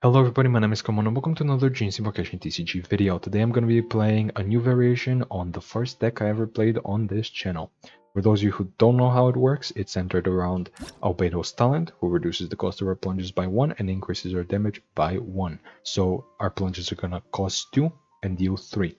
Hello everybody, my name is Common and welcome to another Genshin TCG video. Today I'm going to be playing a new variation on the first deck I ever played on this channel. For those of you who don't know how it works, it's centered around Albedo's talent, who reduces the cost of our plunges by 1 and increases our damage by 1. So our plunges are going to cost 2 and deal 3.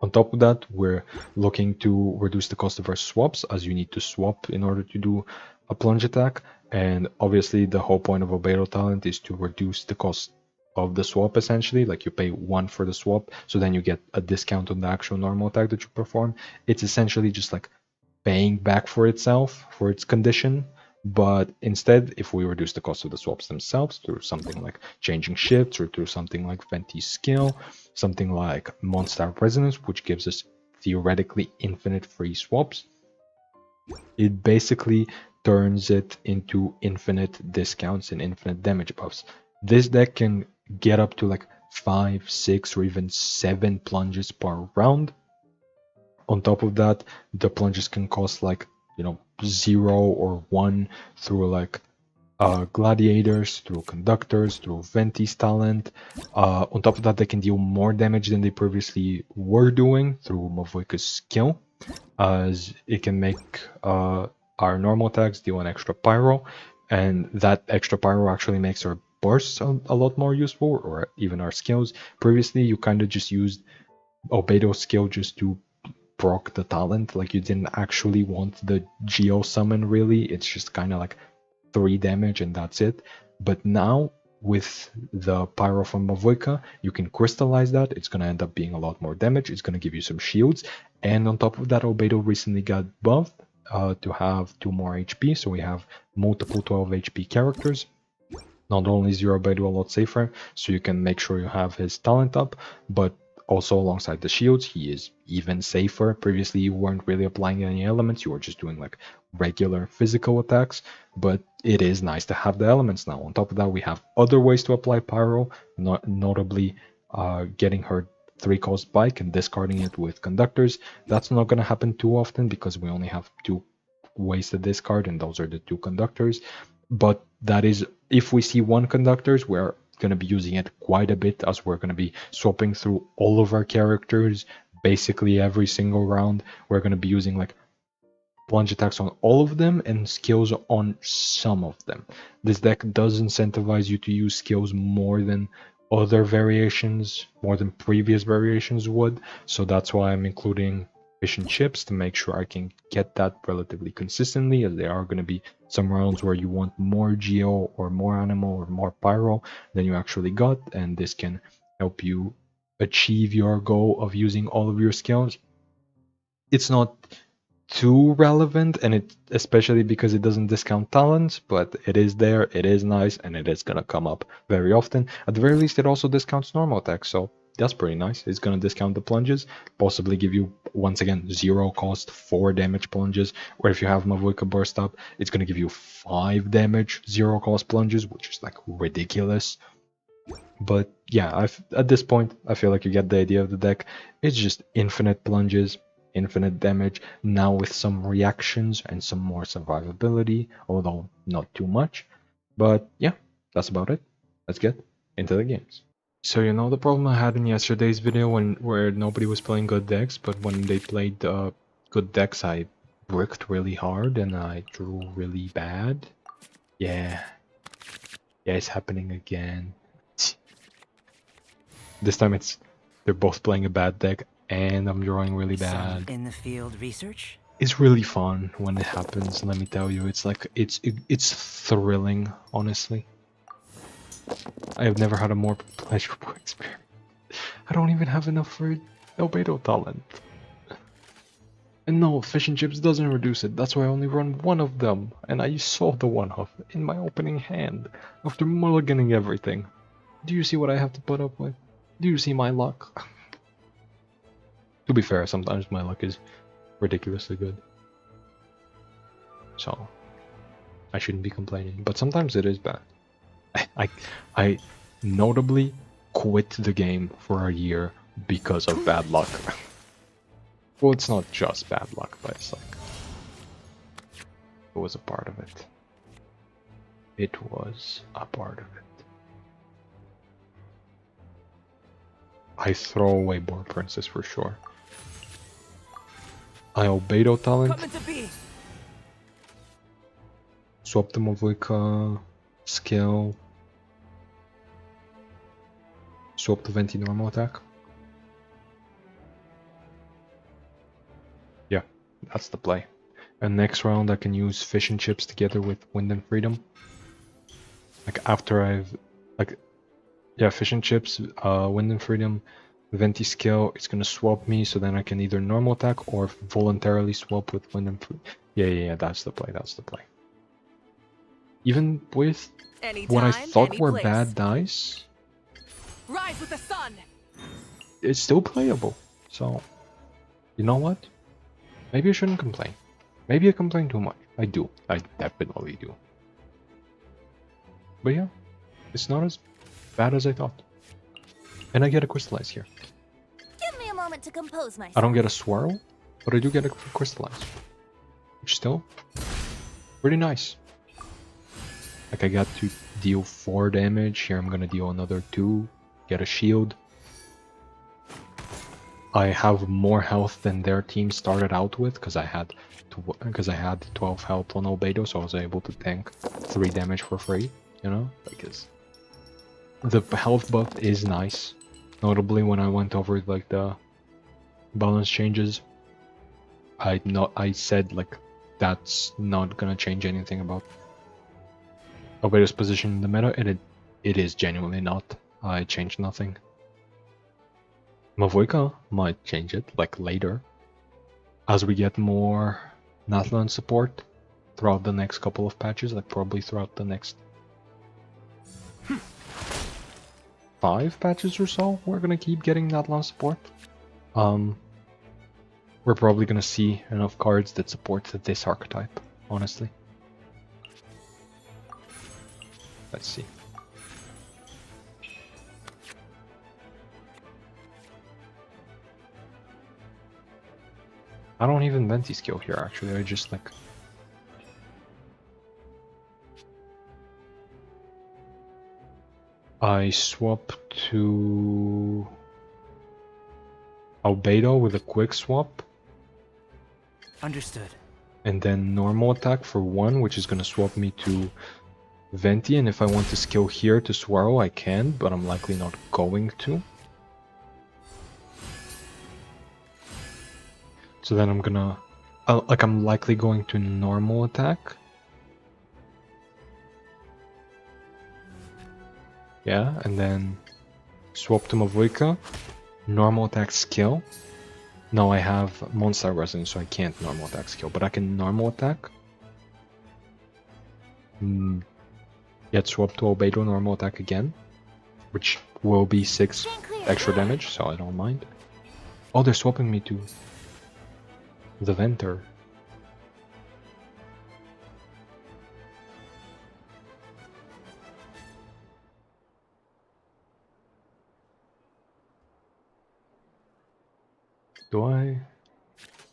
On top of that, we're looking to reduce the cost of our swaps, as you need to swap in order to do a plunge attack. And obviously the whole point of Albedo talent is to reduce the cost of the swap, essentially. Like you pay 1 for the swap, so then you get a discount on the actual normal attack that you perform. It's essentially just like paying back for itself, for its condition. But instead, if we reduce the cost of the swaps themselves through something like changing shifts or through something like Venti's skill, something like Monster Resonance, which gives us theoretically infinite free swaps, it basically turns it into infinite discounts and infinite damage buffs. This deck can get up to like 5, 6, or even 7 plunges per round. On top of that, the plunges can cost like, 0 or 1 through like gladiators, through conductors, through Venti's talent. On top of that, they can deal more damage than they previously were doing through Mavoika's skill, as it can make our normal attacks deal an extra pyro, and that extra pyro actually makes our bursts a lot more useful, or even our skills. Previously, you kind of just used Albedo's skill just to proc the talent, like you didn't actually want the Geo summon really, it's just kind of like 3 damage and that's it. But now with the pyro from Mavoika, you can crystallize that. It's going to end up being a lot more damage. It's going to give you some shields, and on top of that, Albedo recently got buffed to have 2 more HP, so we have multiple 12 HP characters. Not only is your Albedo a lot safer, so you can make sure you have his talent up, but also alongside the shields, he is even safer. Previously, you weren't really applying any elements, you were just doing like regular physical attacks, but it is nice to have the elements now. On top of that, we have other ways to apply pyro, notably getting her 3-cost bike and discarding it with conductors. That's not going to happen too often because we only have 2 ways to discard, and those are the 2 conductors. But that is, if we see 1 conductors, we're going to be using it quite a bit, as we're going to be swapping through all of our characters basically every single round. We're going to be using like plunge attacks on all of them and skills on some of them. This deck does incentivize you to use skills more than other variations, more than previous variations would, so that's why I'm including fish and chips to make sure I can get that relatively consistently, as there are going to be some rounds where you want more Geo or more Animal or more Pyro than you actually got, and this can help you achieve your goal of using all of your skills. It's not too relevant, and it especially because it doesn't discount talents, but it is there, it is nice, and it is gonna come up very often. At the very least, it also discounts normal attacks, so that's pretty nice. It's gonna discount the plunges, possibly give you, once again, 0 cost 4 damage plunges, or if you have Mavoika burst up, it's gonna give you 5 damage 0 cost plunges, which is like ridiculous. But yeah, at this point, I feel like you get the idea of the deck. It's just infinite plunges, infinite damage, now with some reactions and some more survivability, although not too much. But yeah, that's about it. Let's get into the games. So you know the problem I had in yesterday's video where nobody was playing good decks, but when they played good decks, I bricked really hard and I drew really bad? Yeah, it's happening again. This time they're both playing a bad deck and I'm drawing really bad. Some in the field research? It's really fun when it happens, let me tell you. It's like it's thrilling, honestly. I have never had a more pleasurable experience. I don't even have enough for Albedo talent. And no, fish and chips doesn't reduce it. That's why I only run one of them, and I saw the one of in my opening hand after mulliganing everything. Do you see what I have to put up with? Do you see my luck? To be fair, sometimes my luck is ridiculously good. So, I shouldn't be complaining, but sometimes it is bad. I notably quit the game for a year because of bad luck. Well, it's not just bad luck, but it's like, it was a part of it. It was a part of it. I throw away Boar Princess for sure. I Albedo talent. Swap the Mavuika skill. Swap the Venti normal attack. Yeah, that's the play. And next round I can use Fish and Chips together with Wind and Freedom. Like after I've yeah, Fish and Chips, Wind and Freedom, Venti skill, it's gonna swap me so then I can either normal attack or voluntarily swap with Wind and Freedom. Yeah, that's the play, that's the play. Even with what I thought were bad dice, Rise with the sun. It's still playable. So, you know what? Maybe I shouldn't complain. Maybe I complain too much. I do. I definitely do. But yeah, it's not as bad as I thought. And I get a Crystallize here. Give me a moment to compose myself. I don't get a Swirl, but I do get a Crystallize. Which still, pretty nice. Like I got to deal 4 damage, here I'm gonna deal another 2, get a shield. I have more health than their team started out with, because I had 12 health on Albedo, so I was able to tank 3 damage for free, you know? Because the health buff is nice. Notably when I went over like the balance changes, I said like that's not gonna change anything about Albedo's position in the meta, and it is genuinely not. I changed nothing. Mavuika might change it, like later, as we get more Natlan support throughout the next couple of patches, like probably throughout the next 5 patches or so, we're gonna keep getting Natlan support. We're probably gonna see enough cards that support this archetype, honestly. Let's see. I don't even Venti skill here actually, I just like... I swap to Albedo with a quick swap. Understood. And then normal attack for 1, which is gonna swap me to Venti, and if I want to skill here to Swirl, I can, but I'm likely not going to. So then I'm gonna... I'm likely going to normal attack. Yeah, and then swap to Mavuika. Normal attack skill. No, I have Monster Resonance, so I can't normal attack skill, but I can normal attack. Yet swap to Albedo normal attack again, which will be 6 extra damage, so I don't mind. Oh, they're swapping me to the Venter.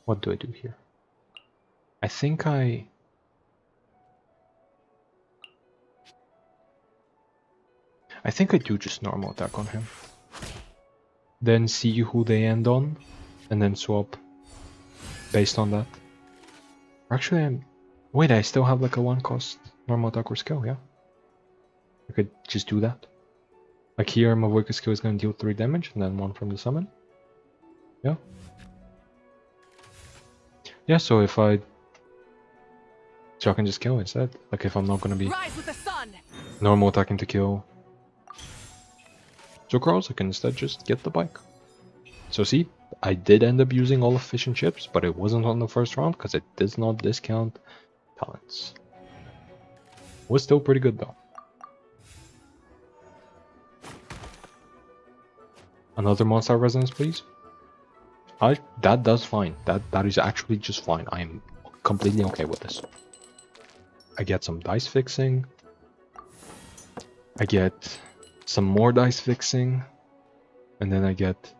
What do I do here? I think I do just normal attack on him. Then see who they end on, and then swap based on that. Actually, wait, I still have like a 1 cost normal attack or skill, yeah? I could just do that. Like here, Mavuika skill is gonna deal 3 damage, and then 1 from the summon. Yeah. Yeah, so if I can just kill instead. Like if I'm not gonna be normal attacking to kill Zucrose, I can instead just get the bike. So see, I did end up using all of Fish and Chips, but it wasn't on the first round because it does not discount talents. Was still pretty good though. Another Monster Resonance, please. That does fine. That is actually just fine. I am completely okay with this. I get some dice fixing. I get some more dice fixing. And then I get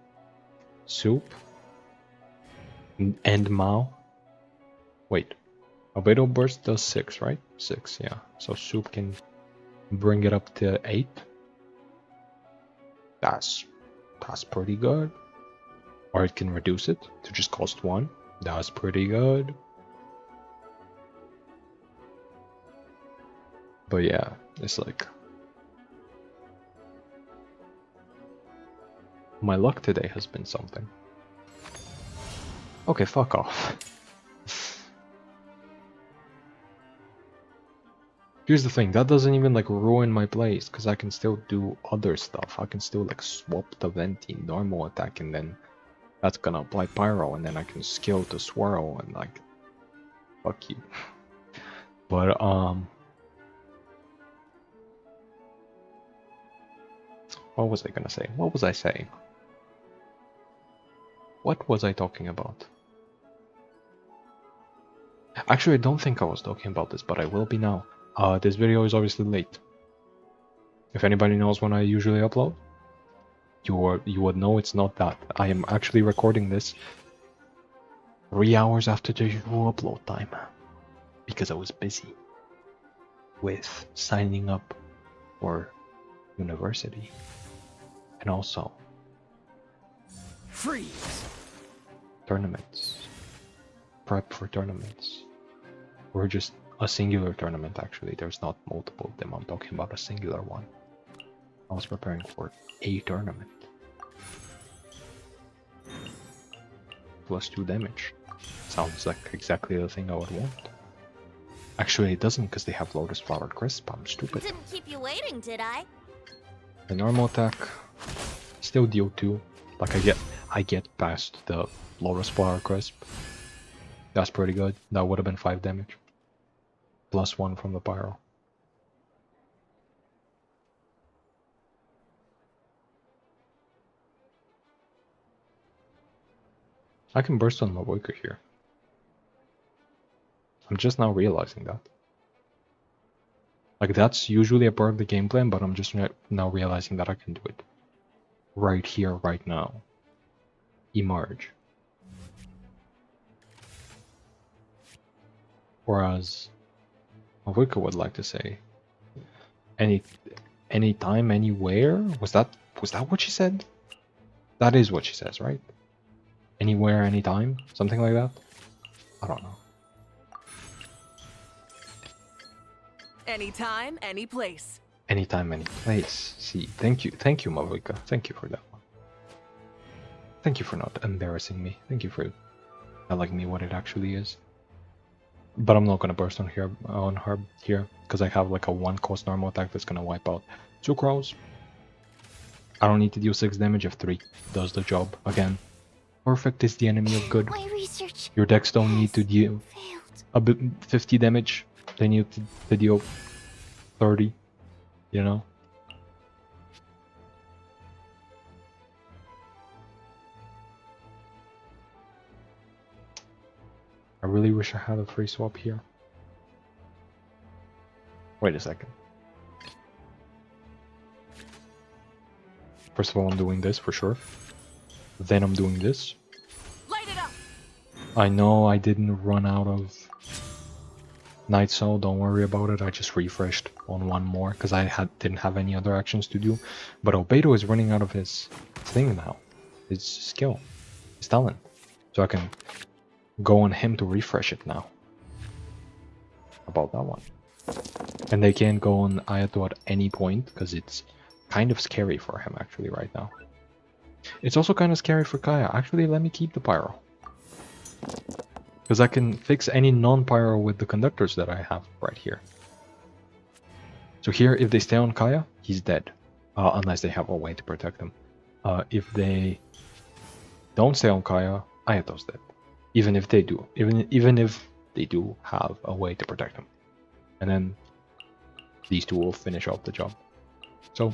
Soup. And Mao. Wait. Albedo Burst does 6, right? 6, yeah. So Soup can bring it up to 8. That's That's pretty good. Or it can reduce it to just cost 1. That's pretty good. But yeah, it's like... my luck today has been something. Okay, fuck off. Here's the thing, that doesn't even like ruin my plays, because I can still do other stuff. I can still like swap the Venti normal attack, and then that's gonna apply Pyro, and then I can skill to Swirl, and like, fuck you. But what was I gonna say? What was I saying? What was I talking about? Actually, I don't think I was talking about this, but I will be now. This video is obviously late. If anybody knows when I usually upload, you would know it's not that. I am actually recording this 3 hours after the usual upload time, because I was busy with signing up for university, and also Freeze! tournaments. Prep for tournaments. Or just a singular tournament, actually. There's not multiple of them. I'm talking about a singular one. I was preparing for a tournament. +2 damage. Sounds like exactly the thing I would want. Actually, it doesn't, because they have Lotus Flower Crisp. I'm stupid. Didn't keep you waiting, did I? The normal attack still deal 2. Like I get past the Lotus Flower Crisp. That's pretty good. That would have been 5 damage. +1 from the Pyro. I can burst on my Worker here. I'm just now realizing that. Like, that's usually a part of the game plan, but I'm just now realizing that I can do it. Right here, right now. Emerge. Whereas, Wicca would like to say, anytime, anywhere? Was that what she said? That is what she says, right? Anywhere, anytime? Something like that? I don't know. Anytime, any place. Anytime, any place. See, thank you, Mavika. Thank you for that one. Thank you for not embarrassing me. Thank you for telling me what it actually is. But I'm not gonna burst on her here, because I have like a 1-cost normal attack that's gonna wipe out Sucrose. I don't need to deal 6 damage if 3 does the job. Again, perfect is the enemy of good. My research Your decks don't need to deal failed. a bit 50 damage. They need to deal 30, you know? I really wish I had a free swap here. Wait a second. First of all, I'm doing this for sure. Then I'm doing this. Light it up. I know I didn't run out of Night Soul, don't worry about it. I just refreshed on 1 more because I didn't have any other actions to do. But Albedo is running out of his thing now. His skill. His talent. So I can go on him to refresh it now. About that one. And they can't go on Ayato at any point because it's kind of scary for him actually right now. It's also kind of scary for Kaya. Actually, let me keep the Pyro. Because I can fix any non-Pyro with the conductors that I have right here. So here, if they stay on Kaya, he's dead. Unless they have a way to protect him. If they don't stay on Kaya, Ayato's dead. Even if they do. Even if they do have a way to protect him. And then these two will finish off the job. So,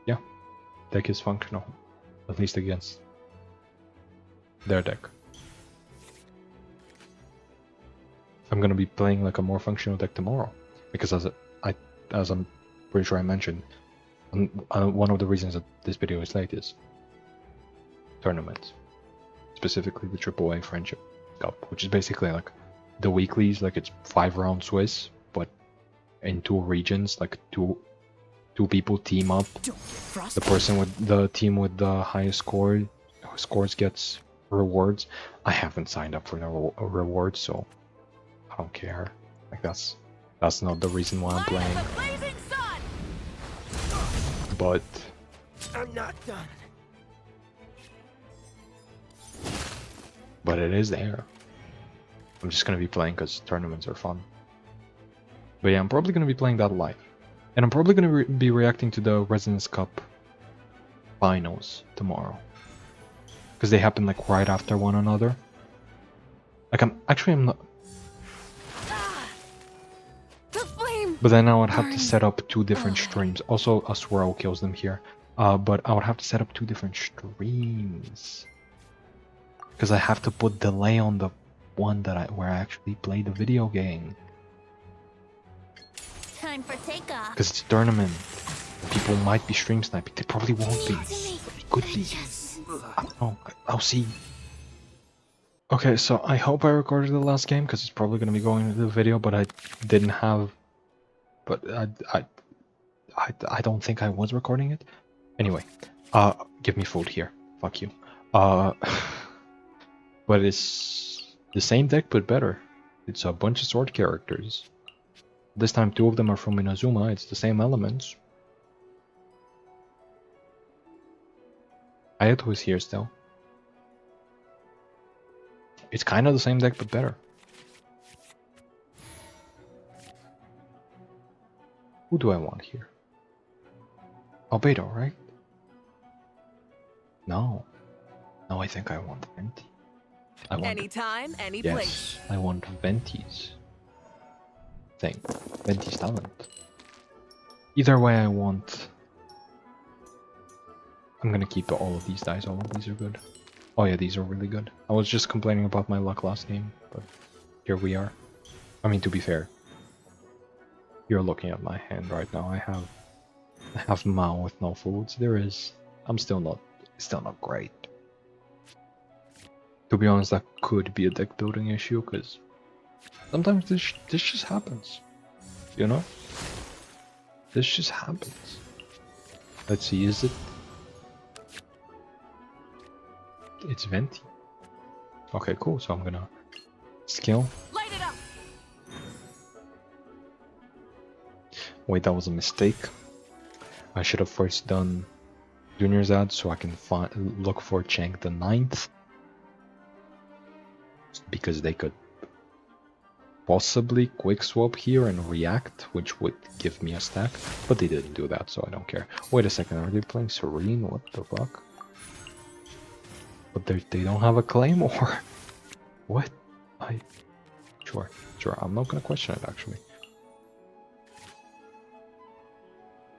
yeah. Deck is functional. At least against their deck. I'm gonna be playing like a more functional deck tomorrow, because as I'm pretty sure I mentioned, one of the reasons that this video is late is tournaments, specifically the AAA Friendship Cup, which is basically like the weeklies, like it's 5-round Swiss, but in 2 regions, like 2 two people team up. Don't get The frostbite. person with the team with the highest scores gets rewards. I haven't signed up for the rewards, so I don't care. Like that's not the reason why I'm Light playing. as a blazing sun! But I'm not done. it is there. I'm just gonna be playing because tournaments are fun. But yeah, I'm probably gonna be playing that live, and I'm probably gonna be reacting to the Residence Cup finals tomorrow because they happen like right after one another. Like I'm not. Ah! The flame! But then I would have to burns. set up two different streams. Also, a swirl kills them here. But I would have to set up two different streams because I have to put delay on the one where I actually play the video game. Time for takeoff. Because it's a tournament. People might be stream sniping. They probably won't be. But they could be. I don't know. I'll see. Okay, so I hope I recorded the last game because it's probably going to be going into the video, but I didn't have. But I don't think I was recording it. Anyway, give me food here. Fuck you. But it's the same deck but better. It's a bunch of sword characters. This time two of them are from Inazuma. It's the same elements. Ayato is here still. It's kind of the same deck but better. Who do I want here? Albeder, right? No. No, I think I want Venti. I want Anytime, any yes, place. I want Venti's thing. Venti's talent. Either way I want. I'm gonna keep all of these dice, all of these are good. Oh yeah, these are really good. I was just complaining about my luck last game, but here we are. I mean, to be fair, you're looking at my hand right now. I have Mao with no foods. I'm still not great. To be honest, that could be a deck building issue, because sometimes this just happens. You know? This just happens. Let's see, is it? It's Venti. Okay, cool. So I'm gonna skill. Light it up! Wait, that was a mistake. I should have first done Junior's ad so I can look for Chang the 9th. Because they could possibly quick swap here and react, which would give me a stack. But they didn't do that, so I don't care. Wait a second, are they playing Serene? What the fuck? But they don't have a Claymore. What? Sure. I'm not gonna question it, actually.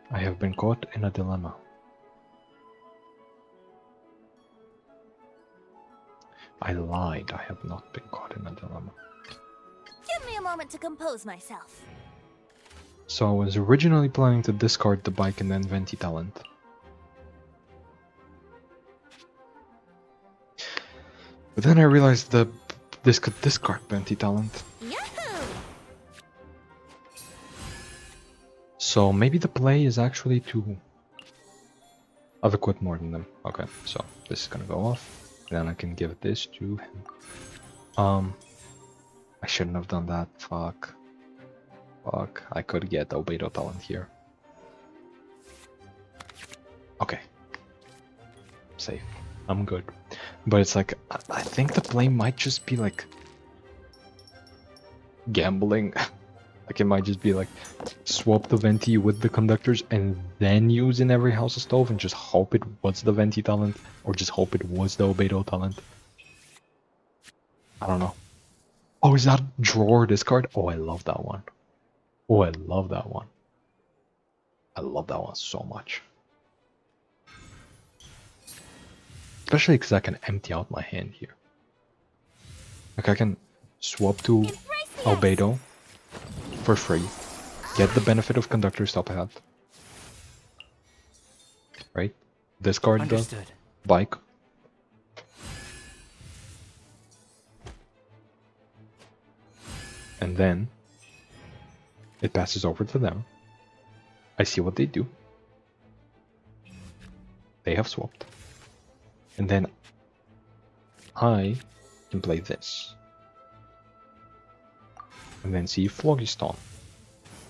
I have been caught in a dilemma. I lied. I have not been caught in a dilemma. Give me a moment to compose myself. So I was originally planning to discard the bike and then Venti talent. But then I realized that this could discard Venti talent. Yahoo! So maybe the play is actually to... I've equipped more than them. Okay, so this is gonna go off. Then I can give this to him. I shouldn't have done that. Fuck. I could get Albedo talent here. Okay. Safe. I'm good. But it's like, I think the play might just be like gambling. Like it might just be like swap the Venti with the conductors and then use in every house a stove and just hope it was the Venti talent or just hope it was the Albedo talent. I don't know. Oh, is that drawer discard? Oh, I love that one. Oh, I love that one. I love that one so much. Especially because I can empty out my hand here. Like I can swap to Albedo for free. Get the benefit of Conductor's top hat. Right? Discard Understood. the bike. And then it passes over to them. I see what they do. They have swapped. And then I can play this. And then see if Phlogiston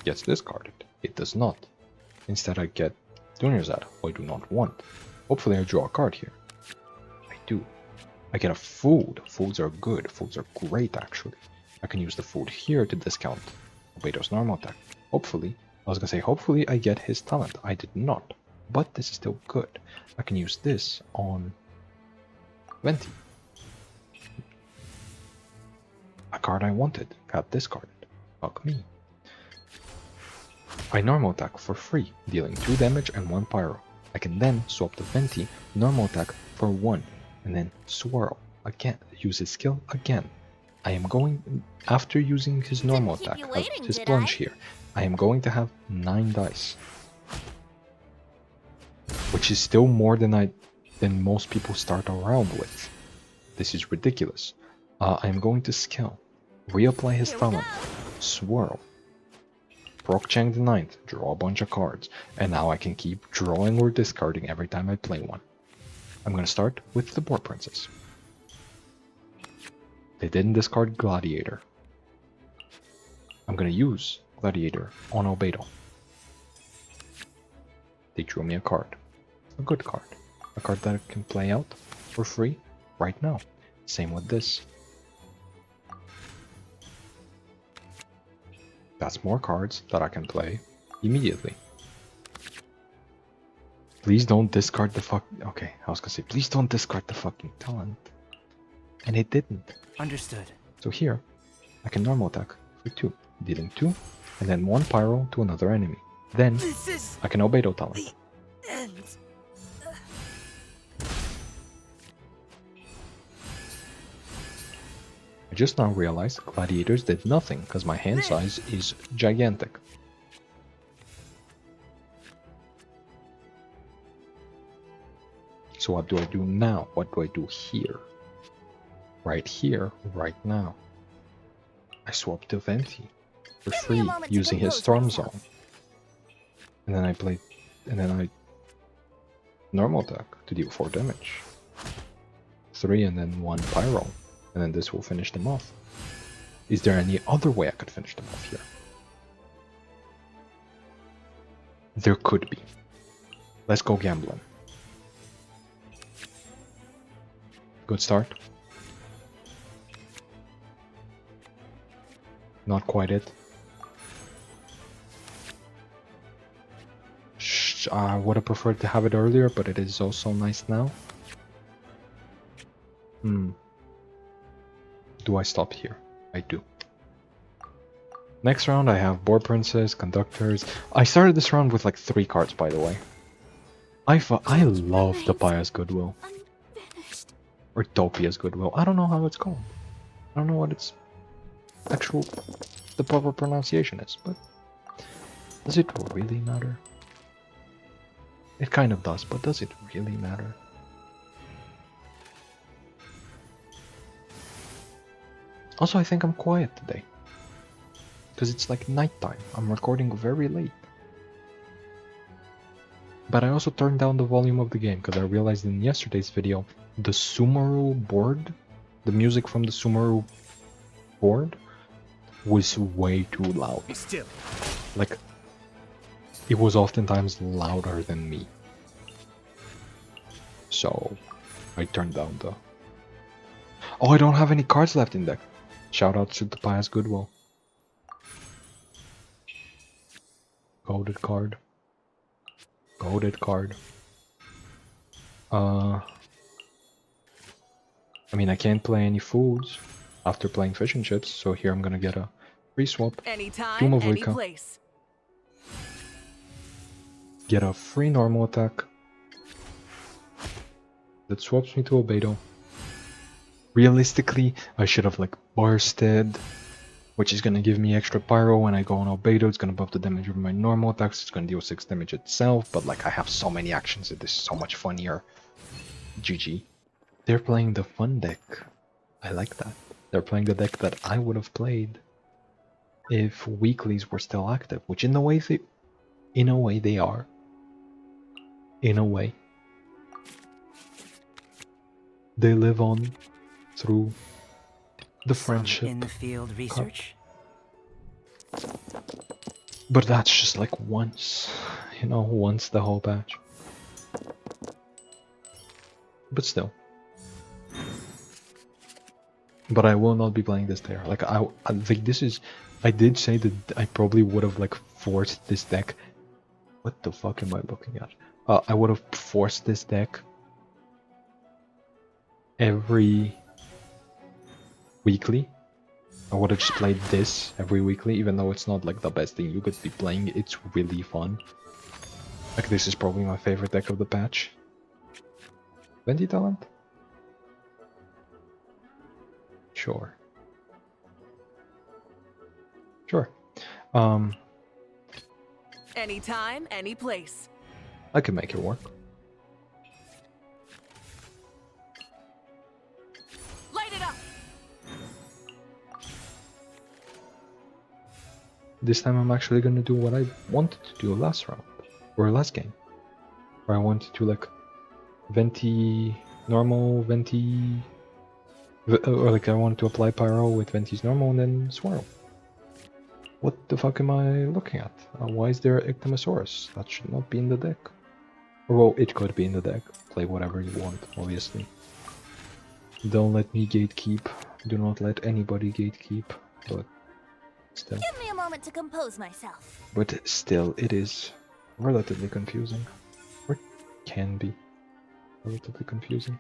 gets discarded. It does not. Instead I get Dunyarzad, who I do not want. Hopefully I draw a card here. I do. I get a food. Foods are good. Foods are great actually. I can use the food here to discount Albedo's normal attack. Hopefully, I was gonna say hopefully I get his talent. I did not. But this is still good. I can use this on Venti. A card I wanted got discarded. Fuck me. I normal attack for free, dealing 2 damage and 1 pyro. I can then swap to Venti, normal attack for 1, and then swirl again, use his skill again. I am going, after using his normal Didn't keep attack, you waiting, his did plunge I? here, I am going to have 9 dice. Which is still more than most people start around with. This is ridiculous. I am going to skill, reapply his Here we talent, go. swirl, proc Chang the 9th, draw a bunch of cards, and now I can keep drawing or discarding every time I play one. I'm gonna start with the Boar Princess. They didn't discard Gladiator. I'm gonna use Gladiator on Albedo. They drew me a card. A good card. A card that I can play out for free right now. Same with this. That's more cards that I can play immediately. Please don't discard the fuck. Okay, I was gonna say, please don't discard the fucking talent. And it didn't. Understood. So here, I can normal attack for 2, dealing 2, and then 1 pyro to another enemy. Then, This is I can Albedo talent. the end. I just now realized Gladiators did nothing because my hand size is gigantic. So what do I do now? What do I do here? Right here, right now. I swap to Venti for Give me a free moment to using his compose Storm myself. Zone. And then I normal attack to deal 4 damage. 3 and then 1 pyro. And then this will finish them off. Is there any other way I could finish them off here? There could be. Let's go gambling. Good start. Not quite it. I would have preferred to have it earlier, but it is also nice now. Do I stop here? I do. Next round I have Boar Princess, Conductors. I started this round with like 3 cards, by the way. I love the Pious Goodwill. Unfinished. Or Topia's Goodwill. I don't know how it's called. I don't know what its the proper pronunciation is, but does it really matter? It kind of does, but does it really matter? Also, I think I'm quiet today. Because it's like nighttime. I'm recording very late. But I also turned down the volume of the game because I realized in yesterday's video the Sumeru board, the music from the Sumeru board, was way too loud. Be still. Like, it was oftentimes louder than me. So, I turned down the... Oh, I don't have any cards left in deck. Shout out to the Pious Goodwill. Goated card. Goated card. I mean, I can't play any foods after playing fish and chips, so here I'm gonna get a free swap. Anytime, Doom of any Wicca. place. Get a free normal attack. That swaps me to Albedo. Realistically, I should have like bursted, which is gonna give me extra pyro when I go on Albedo. It's gonna buff the damage of my normal attacks. It's gonna deal 6 damage itself, but like I have so many actions that this is so much funnier. GG. They're playing the fun deck. I like that. They're playing the deck that I would have played if weeklies were still active, which in a way they are. In a way. they live on through the Some friendship. in the field research. But that's just like once, you know, once the whole patch. But still. But I will not be playing this there. Like I think this is. I did say that I probably would have like forced this deck. What the fuck am I looking at? I would have forced this deck every weekly. I would have just played this every weekly, even though it's not like the best thing you could be playing. It's really fun. Like this is probably my favorite deck of the patch. 20 talent? Sure. Sure. Anytime, any place. I can make it work. Light it up. This time I'm actually gonna do what I wanted to do last round. Or last game. Where I wanted to like Venti normal, Venti or like I wanted to apply Pyro with Venti's normal and then Swirl. What the fuck am I looking at? Why is there Ictamasaurus? That should not be in the deck. Or well, it could be in the deck. Play whatever you want, obviously. Don't let me gatekeep. Do not let anybody gatekeep. But still. Give me a moment to compose myself. But still, it is relatively confusing. Or can be relatively confusing.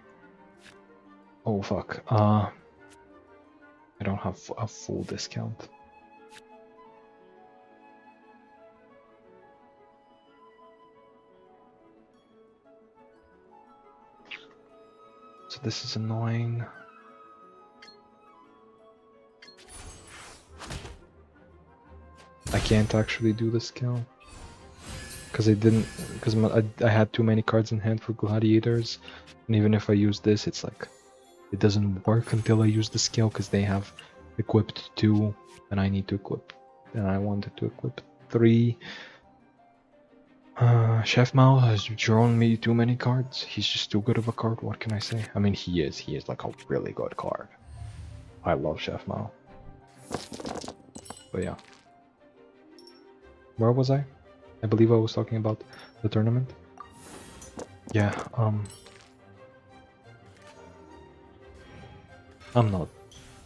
Oh fuck. I don't have a full discount. So this is annoying. I can't actually do the skill. Because I didn't, because I had too many cards in hand for gladiators. And even if I use this, it's like, it doesn't work until I use the skill because they have equipped 2 and I need to equip, and I wanted to equip 3. Chef Mao has drawn me too many cards. He's just too good of a card, what can I say? I mean, he is like a really good card. I love Chef Mao. But yeah. Where was I? I believe I was talking about the tournament. Yeah, I'm not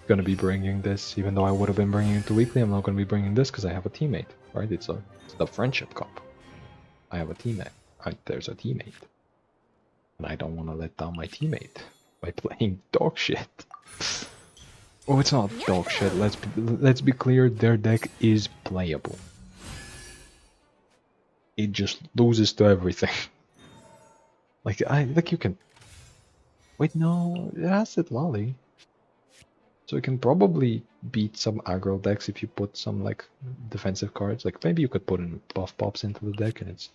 gonna be bringing this, even though I would have been bringing it to weekly. I'm not gonna be bringing this because I have a teammate, right? It's the friendship cup. I have a teammate. There's a teammate, and I don't want to let down my teammate by playing dog shit. Oh, it's not dog shit. Let's be clear. Their deck is playable. It just loses to everything. Like you can. Wait, no, it has it Lolly. So you can probably beat some aggro decks if you put some like defensive cards. Like maybe you could put in buff pops into the deck and it's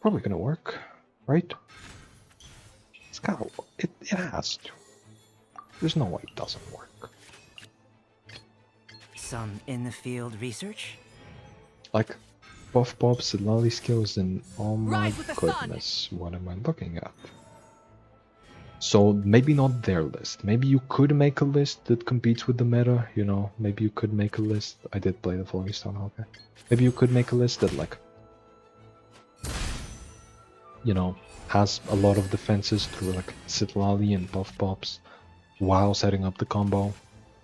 probably gonna work, right? It's gotta work. It has to. There's no way it doesn't work. Some in the field research. Like buff pops, lolly skills, and oh my Rise with the sun. goodness, what am I looking at? So maybe not their list. Maybe you could make a list that competes with the meta, you know. Maybe you could make a list. I did play the Flowing Stone, okay. Maybe you could make a list that like, you know, has a lot of defenses through like Sitlali and buff pops while setting up the combo.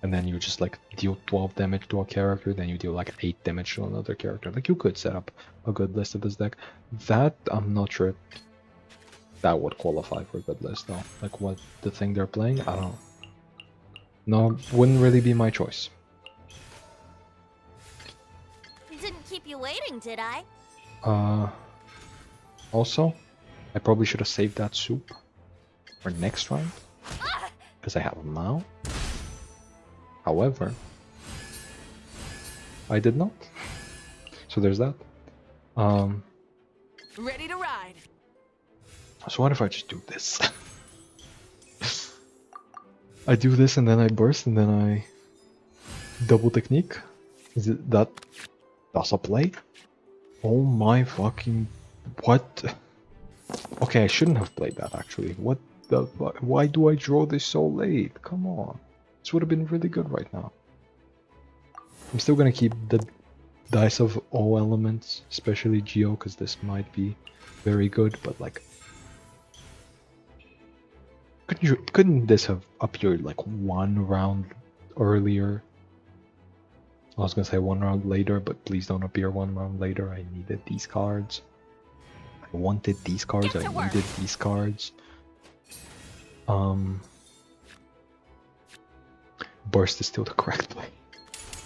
And then you just like deal 12 damage to a character, then you deal like 8 damage to another character. Like you could set up a good list of this deck. That, I'm not sure that would qualify for a good list though. Like what the thing they're playing, I don't know. No, wouldn't really be my choice. Didn't keep you waiting, did I? Also, I probably should have saved that soup for next round. Because I have a Mao. However, I did not. So there's that. Ready to ride. So what if I just do this? I do this and then I burst and then I double technique. Is it that? That's a play? Oh my fucking... What? Okay, I shouldn't have played that actually. What the fuck? Why do I draw this so late? Come on. This would have been really good right now. I'm still gonna keep the dice of all elements, especially Geo, because this might be very good, but like... Couldn't this have appeared like one round earlier? I was gonna say one round later, but please don't appear one round later. I needed these cards. I wanted these cards, I needed these cards. Burst is still the correct play.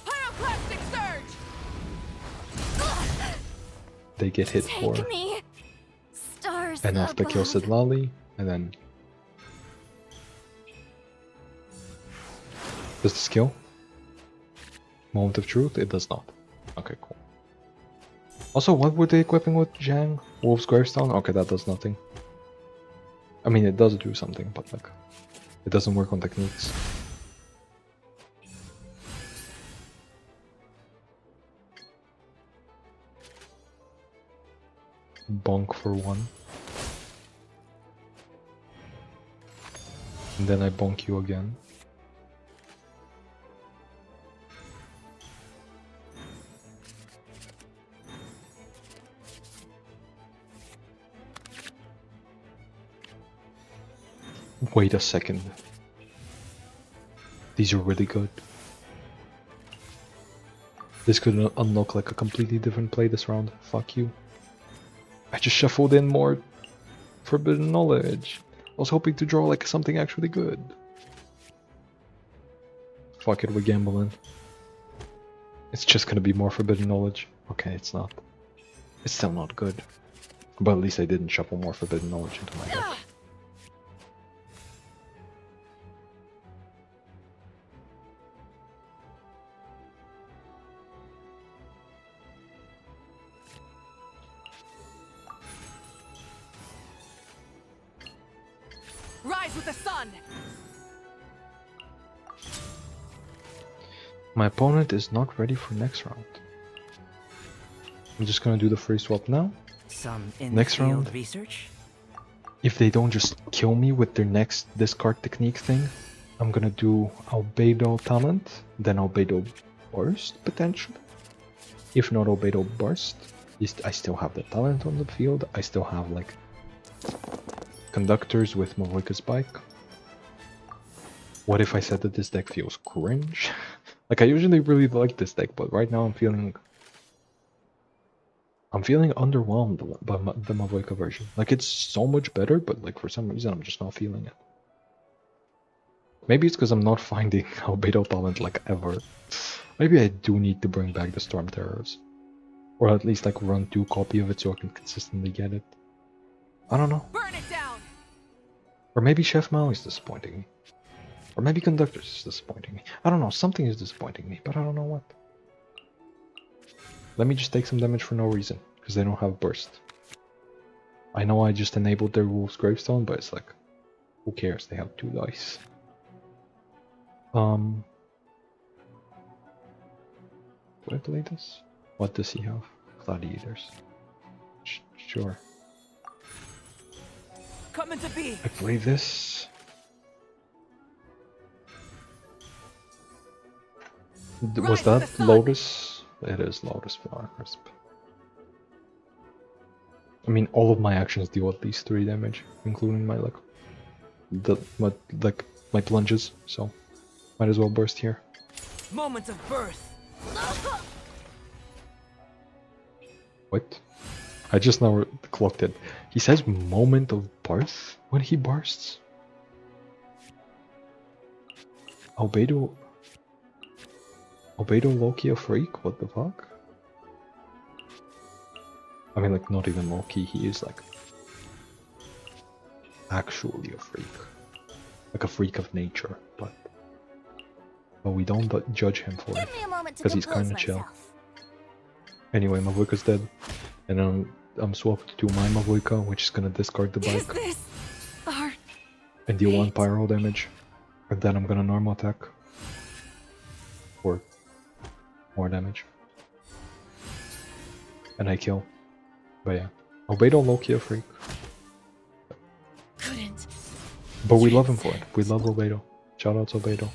Pyroclastic surge! They get hit for Take me. Stars enough to kill above. Sidlali, and then... Does this kill? Moment of Truth? It does not. Okay, cool. Also, what were they equipping with Zhang? Wolf's Gravestone? Okay, that does nothing. I mean, it does do something, but like... It doesn't work on techniques. Bonk for one. And then I bonk you again. Wait a second. These are really good. This could unlock like a completely different play this round. Fuck you. I just shuffled in more Forbidden Knowledge. I was hoping to draw like something actually good. Fuck it, we're gambling. It's just gonna be more Forbidden Knowledge. Okay, it's not. It's still not good. But at least I didn't shuffle more Forbidden Knowledge into my deck. Rise with the sun! My opponent is not ready for next round. I'm just gonna do the free swap now. Some in Next the field round. research? If they don't just kill me with their next discard technique thing, I'm gonna do Albedo Talent, then Albedo Burst, potentially. If not Albedo Burst, I still have the talent on the field. I still have like conductors with Mavoika's Bike. What if I said that this deck feels cringe? Like, I usually really like this deck, but right now I'm feeling underwhelmed by the Mavoika version. Like, it's so much better, but like for some reason I'm just not feeling it. Maybe it's because I'm not finding Albedo Talent like ever. Maybe I do need to bring back the Storm Terrors. Or at least like run 2 copy of it so I can consistently get it. I don't know. Burn it down! Or maybe Chef Mao is disappointing me. Or maybe Conductors is disappointing me. I don't know, something is disappointing me, but I don't know what. Let me just take some damage for no reason, because they don't have Burst. I know I just enabled their Wolf's Gravestone, but it's like, who cares, they have 2 dice. Do I play this? What does he have? Gladiators. Sure. Coming to be! I play this. Was that Lotus? It is Lotus Flower Crisp. I mean, all of my actions deal at least 3 damage, including my my plunges. So, might as well burst here. Moment of birth! What? I just now clocked it. He says moment of birth when he bursts. Albedo Loki a freak? What the fuck? I mean, like, not even Loki, he is like actually a freak. Like a freak of nature, but we don't judge him for it. Give me a moment to Because he's compose kinda chill. myself. Anyway, Mavoika's dead. And then I'm swapped to my Mavoika, which is gonna discard the Is bike this our and deal 1 fate? pyro damage. And then I'm gonna normal attack. For more damage. And I kill. But yeah. Albedo Loki a freak. Couldn't But we love him for it. We love Albedo. Shout out to Albedo.